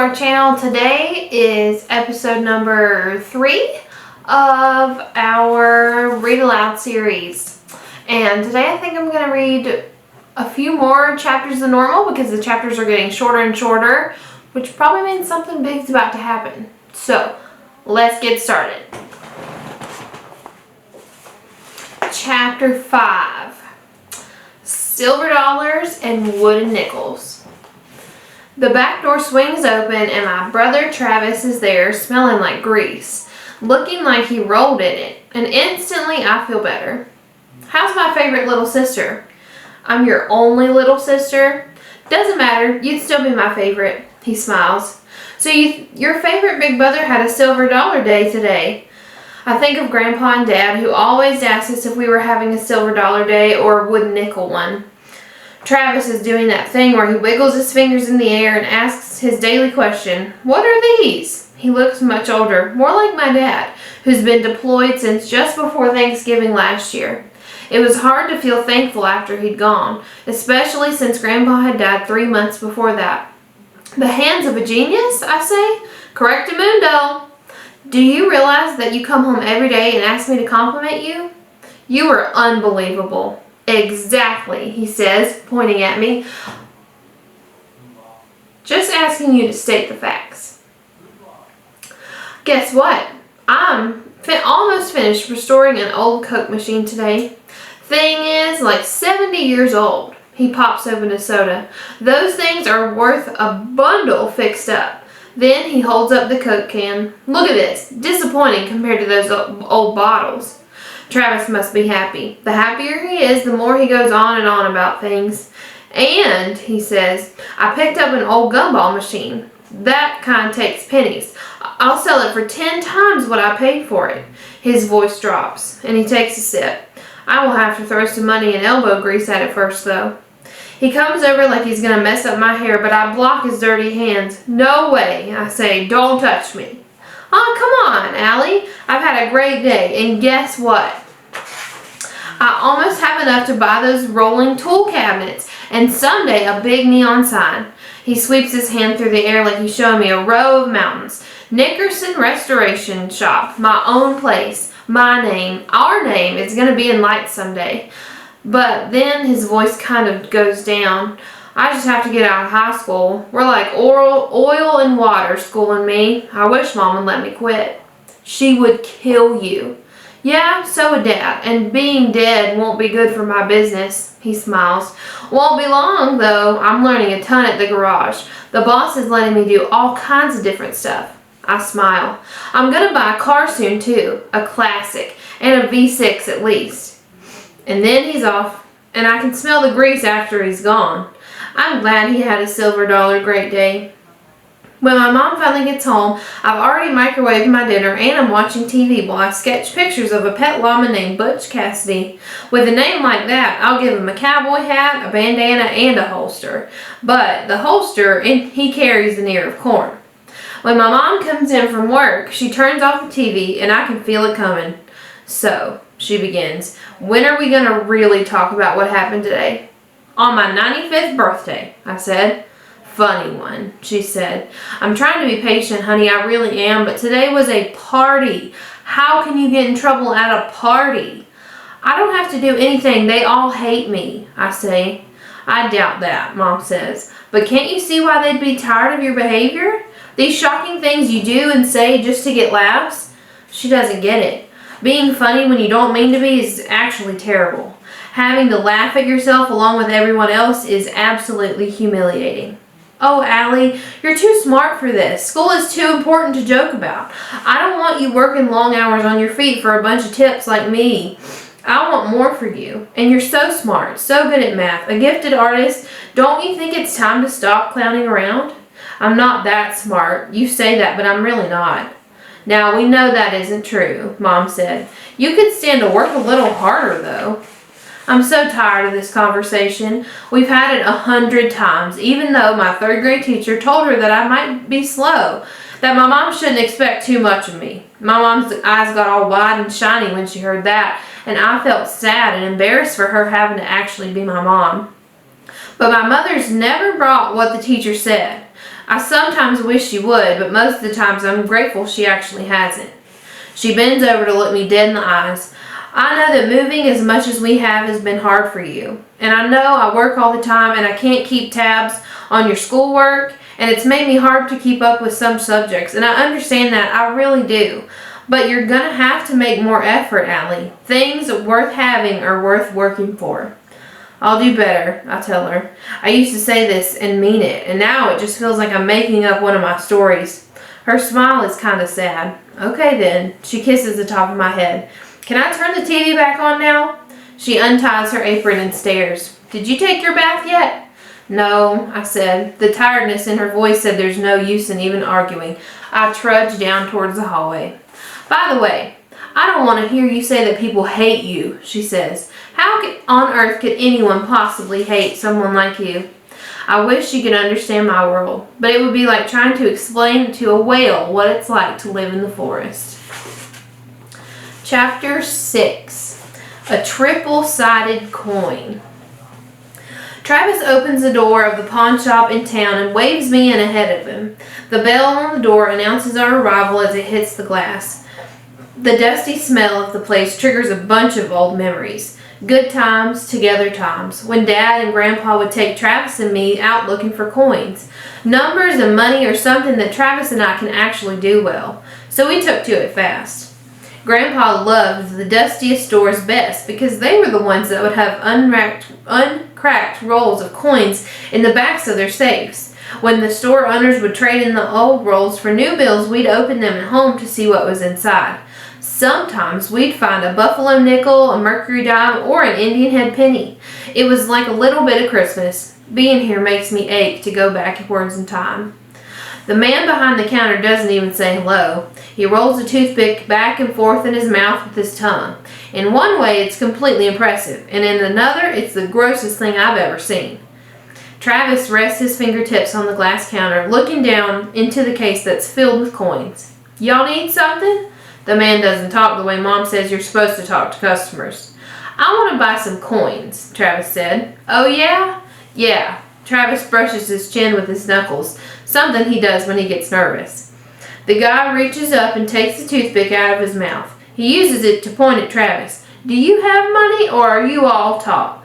our channel. Today is episode number 3 of our Read Aloud series. And today I think I'm going to read a few more chapters than normal because the chapters are getting shorter and shorter, which probably means something big is about to happen. So, let's get started. Chapter 5. Silver dollars and wooden nickels. The back door swings open and my brother Travis is there, smelling like grease, looking like he rolled in it, and instantly I feel better. How's my favorite little sister? I'm your only little sister? Doesn't matter, you'd still be my favorite, he smiles. So your favorite big brother had a silver dollar day today. I think of Grandpa and Dad, who always asked us if we were having a silver dollar day or a wooden nickel one. Travis is doing that thing where he wiggles his fingers in the air and asks his daily question, "What are these?" He looks much older, more like my dad, who's been deployed since just before Thanksgiving last year. It was hard to feel thankful after he'd gone, especially since Grandpa had died 3 months before that. The hands of a genius, I say? Correctamundo. Do you realize that you come home every day and ask me to compliment you? You are unbelievable. Exactly, he says, pointing at me. Just asking you to state the facts. Guess what? I'm almost finished restoring an old Coke machine today. Thing is like 70 years old. He pops open a soda. Those things are worth a bundle fixed up. Then he holds up the Coke can. Look at this. Disappointing compared to those old bottles. Travis must be happy. The happier he is, the more he goes on and on about things. And, he says, I picked up an old gumball machine. That kind takes pennies. I'll sell it for 10 times what I paid for it. His voice drops, and he takes a sip. I will have to throw some money and elbow grease at it first, though. He comes over like he's going to mess up my hair, but I block his dirty hands. No way, I say. Don't touch me. Oh, come on, Allie. I've had a great day, and guess what? I almost have enough to buy those rolling tool cabinets, and someday a big neon sign. He sweeps his hand through the air like he's showing me a row of mountains. Nickerson Restoration Shop, my own place, my name, our name is going to be in lights someday. But then his voice kind of goes down. I just have to get out of high school. We're like oil and water schooling me. I wish Mom would let me quit. She would kill you. Yeah, so would Dad, and being dead won't be good for my business, he smiles. Won't be long, though. I'm learning a ton at the garage. The boss is letting me do all kinds of different stuff. I smile. I'm going to buy a car soon, too, a classic, and a V6 at least. And then he's off, and I can smell the grease after he's gone. I'm glad he had a silver dollar great day. When my mom finally gets home, I've already microwaved my dinner and I'm watching TV while I sketch pictures of a pet llama named Butch Cassidy. With a name like that, I'll give him a cowboy hat, a bandana, and a holster. But the holster, he carries an ear of corn. When my mom comes in from work, she turns off the TV and I can feel it coming. So, she begins, when are we going to really talk about what happened today? On my 95th birthday, I said. Funny one, she said. I'm trying to be patient, honey, I really am, but today was a party. How can you get in trouble at a party? I don't have to do anything. They all hate me, I say. I doubt that, Mom says. But can't you see why they'd be tired of your behavior? These shocking things you do and say just to get laughs? She doesn't get it. Being funny when you don't mean to be is actually terrible. Having to laugh at yourself along with everyone else is absolutely humiliating. Oh, Allie, you're too smart for this. School is too important to joke about. I don't want you working long hours on your feet for a bunch of tips like me. I want more for you. And you're so smart, so good at math, a gifted artist. Don't you think it's time to stop clowning around? I'm not that smart. You say that, but I'm really not. Now, we know that isn't true, Mom said. You could stand to work a little harder, though. I'm so tired of this conversation. We've had it 100 times, even though my 3rd grade teacher told her that I might be slow, that my mom shouldn't expect too much of me. My mom's eyes got all wide and shiny when she heard that, and I felt sad and embarrassed for her having to actually be my mom. But my mother's never brought what the teacher said. I sometimes wish she would, but most of the times I'm grateful she actually hasn't. She bends over to look me dead in the eyes. I know that moving as much as we have has been hard for you. And I know I work all the time and I can't keep tabs on your schoolwork, and it's made me hard to keep up with some subjects, and I understand that, I really do. But you're gonna have to make more effort, Allie. Things worth having are worth working for. I'll do better, I tell her. I used to say this and mean it, and now it just feels like I'm making up one of my stories. Her smile is kind of sad. Okay then, she kisses the top of my head. Can I turn the TV back on now? She unties her apron and stares. Did you take your bath yet? No, I said. The tiredness in her voice said there's no use in even arguing. I trudged down towards the hallway. By the way, I don't want to hear you say that people hate you, she says. How on earth could anyone possibly hate someone like you? I wish she could understand my world, but it would be like trying to explain to a whale what it's like to live in the forest. Chapter 6. A triple-sided coin. Travis opens the door of the pawn shop in town and waves me in ahead of him. The bell on the door announces our arrival as it hits the glass. The dusty smell of the place triggers a bunch of old memories. Good times, together times, when Dad and Grandpa would take Travis and me out looking for coins. Numbers and money are something that Travis and I can actually do well, so we took to it fast. Grandpa loved the dustiest stores best because they were the ones that would have uncracked rolls of coins in the backs of their safes. When the store owners would trade in the old rolls for new bills, we'd open them at home to see what was inside. Sometimes we'd find a buffalo nickel, a mercury dime, or an Indian head penny. It was like a little bit of Christmas. Being here makes me ache to go backwards in time. The man behind the counter doesn't even say hello. He rolls a toothpick back and forth in his mouth with his tongue. In one way, it's completely impressive, and in another, it's the grossest thing I've ever seen. Travis rests his fingertips on the glass counter, looking down into the case that's filled with coins. Y'all need something? The man doesn't talk the way Mom says you're supposed to talk to customers. I want to buy some coins, Travis said. Oh yeah? Yeah. Travis brushes his chin with his knuckles, something he does when he gets nervous. The guy reaches up and takes the toothpick out of his mouth. He uses it to point at Travis. Do you have money or are you all talk?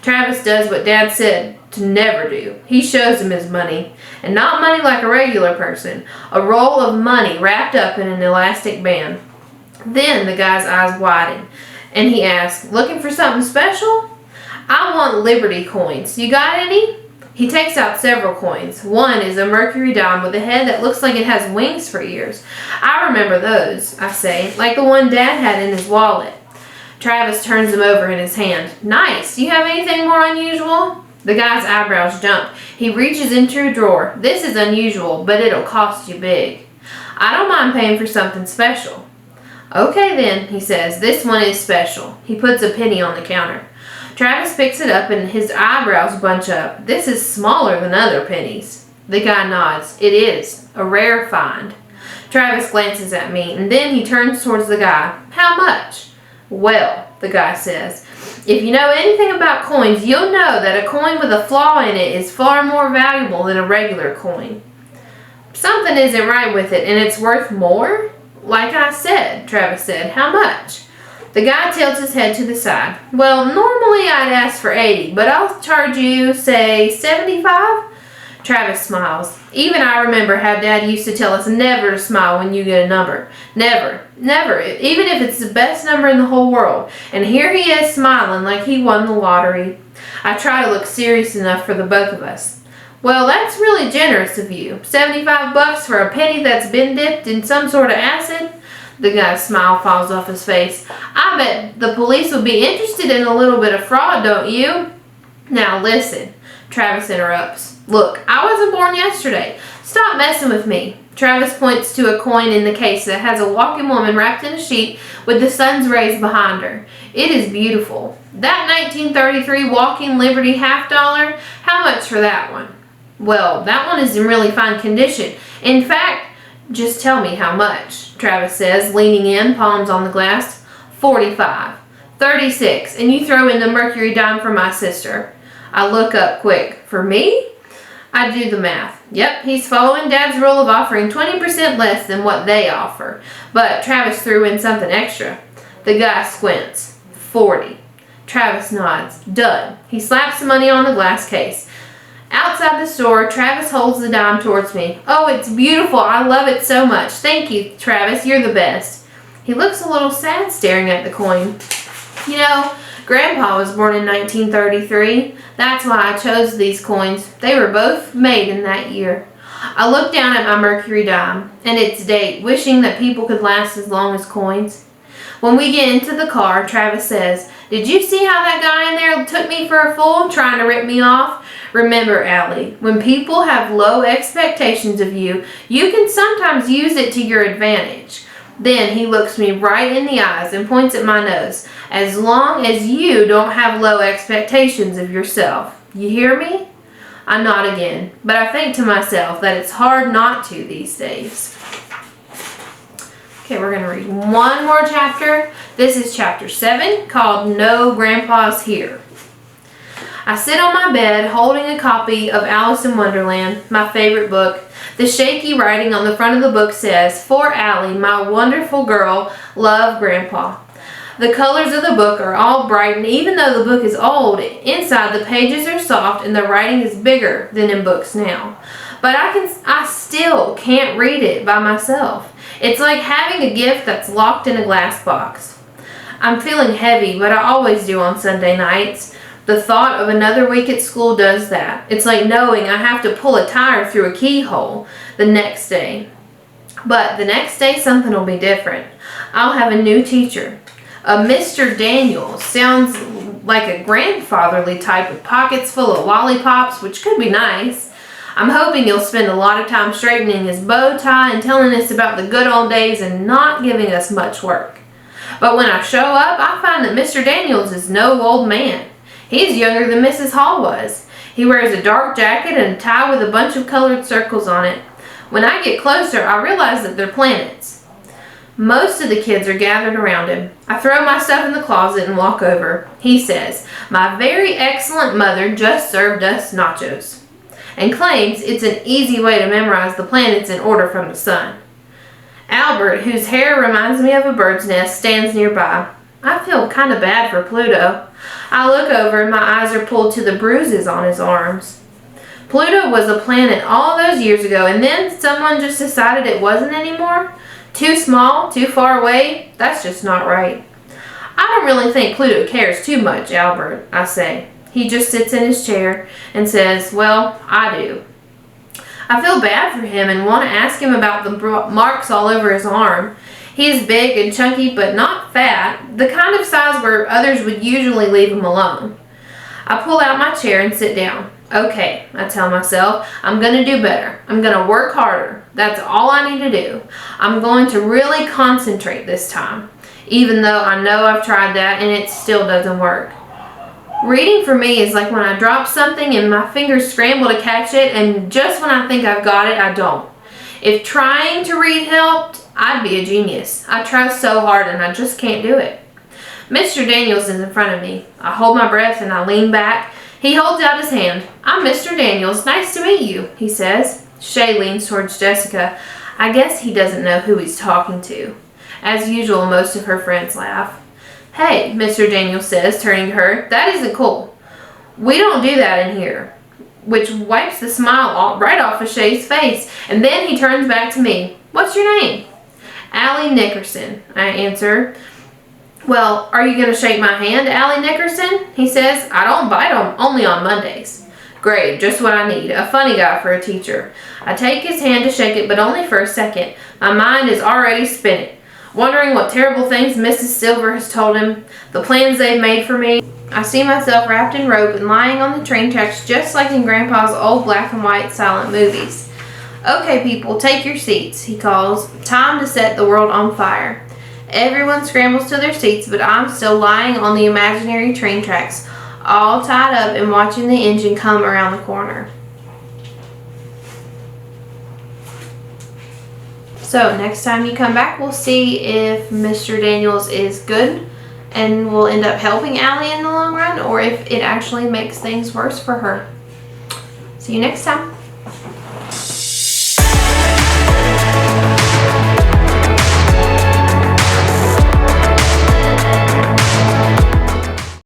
Travis does what Dad said to never do. He shows him his money. And not money like a regular person. A roll of money wrapped up in an elastic band. Then the guy's eyes widen and he asks, looking for something special? I want Liberty coins. You got any? He takes out several coins. One is a mercury dime with a head that looks like it has wings for ears. I remember those, I say, like the one Dad had in his wallet. Travis turns them over in his hand. Nice. Do you have anything more unusual? The guy's eyebrows jump. He reaches into a drawer. This is unusual, but it'll cost you big. I don't mind paying for something special. Okay then, he says. This one is special. He puts a penny on the counter. Travis picks it up and his eyebrows bunch up. This is smaller than other pennies. The guy nods. It is. A rare find. Travis glances at me and then he turns towards the guy. How much? Well, the guy says, if you know anything about coins, you'll know that a coin with a flaw in it is far more valuable than a regular coin. Something isn't right with it and it's worth more? Like I said, Travis said. How much? The guy tilts his head to the side. Well, normally I'd ask for 80, but I'll charge you, say, 75? Travis smiles. Even I remember how Dad used to tell us never to smile when you get a number. Never. Never. Even if it's the best number in the whole world. And here he is smiling like he won the lottery. I try to look serious enough for the both of us. Well, that's really generous of you. $75 for a penny that's been dipped in some sort of acid? The guy's smile falls off his face. I bet the police would be interested in a little bit of fraud, don't you? Now listen, Travis interrupts. Look, I wasn't born yesterday. Stop messing with me. Travis points to a coin in the case that has a walking woman wrapped in a sheet with the sun's rays behind her. It is beautiful. That 1933 walking Liberty half dollar, how much for that one? Well, that one is in really fine condition. In fact, just tell me how much, Travis says, leaning in, palms on the glass. 45. 36, and you throw in the mercury dime for my sister. I look up quick. For me? I do the math. Yep, he's following Dad's rule of offering 20% less than what they offer. But Travis threw in something extra. The guy squints. 40. Travis nods. Done. He slaps the money on the glass case. Outside the store, Travis holds the dime towards me. Oh, it's beautiful. I love it so much. Thank you, Travis. You're the best. He looks a little sad staring at the coin. You know, Grandpa was born in 1933. That's why I chose these coins. They were both made in that year. I look down at my mercury dime and its date, wishing that people could last as long as coins. When we get into the car, Travis says, "Did you see how that guy in there took me for a fool, trying to rip me off?" Remember, Allie, when people have low expectations of you, you can sometimes use it to your advantage. Then he looks me right in the eyes and points at my nose. As long as you don't have low expectations of yourself. You hear me? I nod again, but I think to myself that it's hard not to these days. Okay, we're going to read one more chapter. This is chapter 7, called No Grandpa's Here. I sit on my bed holding a copy of Alice in Wonderland, my favorite book. The shaky writing on the front of the book says, "For Allie, my wonderful girl, love Grandpa." The colors of the book are all bright, and even though the book is old, inside the pages are soft and the writing is bigger than in books now. But I still can't read it by myself. It's like having a gift that's locked in a glass box. I'm feeling heavy, but I always do on Sunday nights. The thought of another week at school does that. It's like knowing I have to pull a tire through a keyhole the next day. But the next day something will be different. I'll have a new teacher. A Mr. Daniels sounds like a grandfatherly type with pockets full of lollipops, which could be nice. I'm hoping he'll spend a lot of time straightening his bow tie and telling us about the good old days and not giving us much work. But when I show up, I find that Mr. Daniels is no old man. He's younger than Mrs. Hall was. He wears a dark jacket and a tie with a bunch of colored circles on it. When I get closer, I realize that they're planets. Most of the kids are gathered around him. I throw my stuff in the closet and walk over. He says, "My very excellent mother just served us nachos," and claims it's an easy way to memorize the planets in order from the sun. Albert, whose hair reminds me of a bird's nest, stands nearby. I feel kind of bad for Pluto. I look over and my eyes are pulled to the bruises on his arms. Pluto was a planet all those years ago, and then someone just decided it wasn't anymore? Too small, too far away? That's just not right. I don't really think Pluto cares too much, Albert, I say. He just sits in his chair and says, "Well, I do." I feel bad for him and want to ask him about the marks all over his arm. He is big and chunky, but not fat, the kind of size where others would usually leave him alone. I pull out my chair and sit down. Okay, I tell myself, I'm going to do better. I'm going to work harder. That's all I need to do. I'm going to really concentrate this time, even though I know I've tried that and it still doesn't work. Reading for me is like when I drop something and my fingers scramble to catch it, and just when I think I've got it, I don't. If trying to read helped, I'd be a genius. I try so hard and I just can't do it. Mr. Daniels is in front of me. I hold my breath and I lean back. He holds out his hand. "I'm Mr. Daniels. Nice to meet you," he says. Shay leans towards Jessica. I guess he doesn't know who he's talking to. As usual, most of her friends laugh. "Hey," Mr. Daniels says, turning to her. "That isn't cool. We don't do that in here," which wipes the smile right off of Shay's face. And then he turns back to me. "What's your name?" "Allie Nickerson," I answer. "Well, are you going to shake my hand, Allie Nickerson?" he says. "I don't bite them, only on Mondays." Great, just what I need. A funny guy for a teacher. I take his hand to shake it, but only for a second. My mind is already spinning, wondering what terrible things Mrs. Silver has told him, the plans they've made for me. I see myself wrapped in rope and lying on the train tracks just like in Grandpa's old black and white silent movies. "Okay, people, take your seats," he calls. "Time to set the world on fire." Everyone scrambles to their seats, but I'm still lying on the imaginary train tracks, all tied up and watching the engine come around the corner. So next time you come back, we'll see if Mr. Daniels is good and will end up helping Allie in the long run, or if it actually makes things worse for her. See you next time.